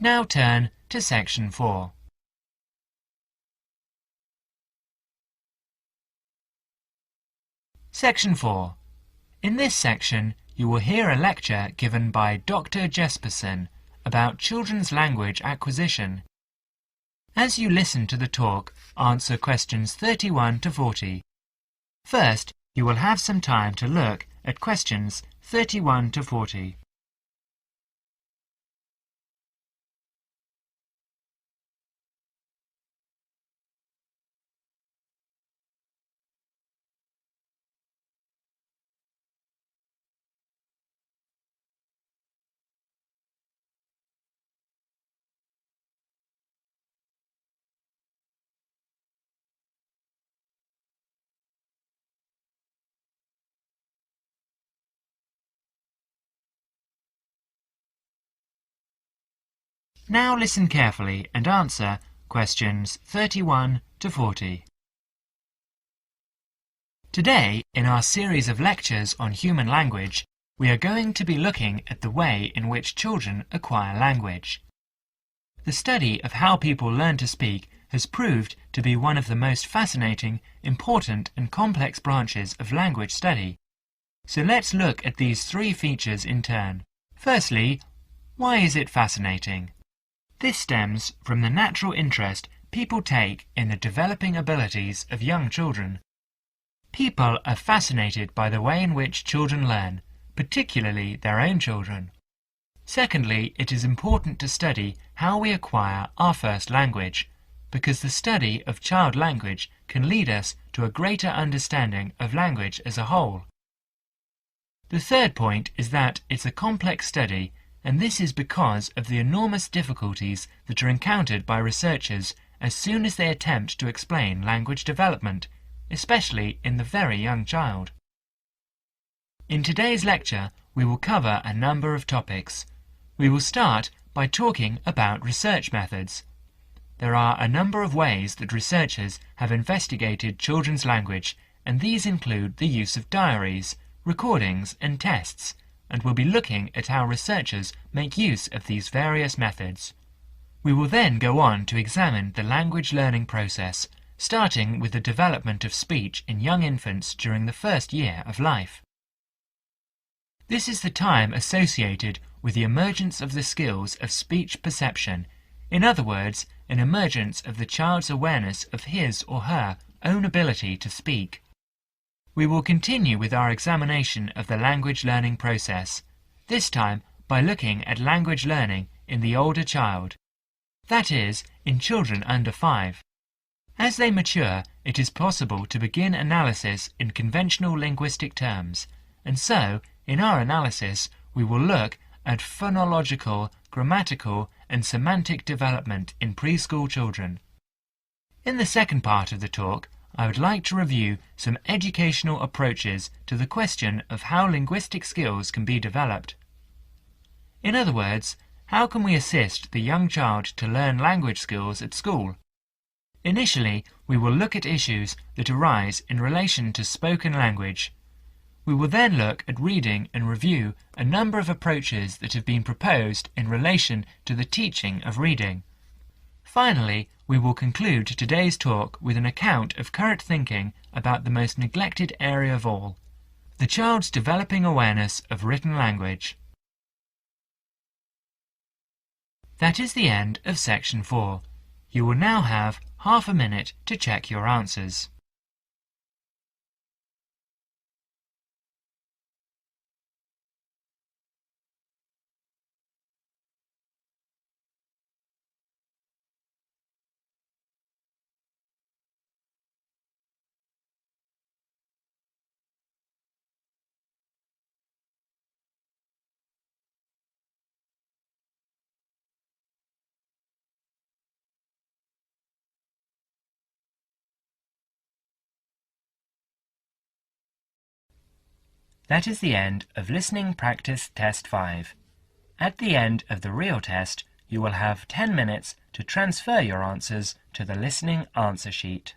Now turn to Section 4. Section 4. In this section, you will hear a lecture given by Dr. Jespersen about children's language acquisition. As you listen to the talk, answer questions 31 to 40. First, you will have some time to look at questions 31 to 40. Now listen carefully and answer questions 31 to 40. Today, in our series of lectures on human language, we are going to be looking at the way in which children acquire language. The study of how people learn to speak has proved to be one of the most fascinating, important and complex branches of language study. So let's look at these three features in turn. Firstly, why is it fascinating? This stems from the natural interest people take in the developing abilities of young children. People are fascinated by the way in which children learn, particularly their own children. Secondly, it is important to study how we acquire our first language, because the study of child language can lead us to a greater understanding of language as a whole. The third point is that it's a complex study, and this is because of the enormous difficulties that are encountered by researchers as soon as they attempt to explain language development, especially in the very young child. In today's lecture, we will cover a number of topics. We will start by talking about research methods. There are a number of ways that researchers have investigated children's language, and these include the use of diaries, recordings, and tests, and we'll be looking at how researchers make use of these various methods. We will then go on to examine the language learning process, starting with the development of speech in young infants during the first year of life. This is the time associated with the emergence of the skills of speech perception, in other words, an emergence of the child's awareness of his or her own ability to speak. We will continue with our examination of the language learning process, this time by looking at language learning in the older child, that is, in children under 5. As they mature, it is possible to begin analysis in conventional linguistic terms, and so, in our analysis, we will look at phonological, grammatical, and semantic development in preschool children. In the second part of the talk, I would like to review some educational approaches to the question of how linguistic skills can be developed. In other words, how can we assist the young child to learn language skills at school? Initially, we will look at issues that arise in relation to spoken language. We will then look at reading and review a number of approaches that have been proposed in relation to the teaching of reading. Finally, we will conclude today's talk with an account of current thinking about the most neglected area of all, the child's developing awareness of written language. That is the end of Section 4. You will now have half a minute to check your answers. That is the end of Listening Practice Test 5. At the end of the real test, you will have 10 minutes to transfer your answers to the listening answer sheet.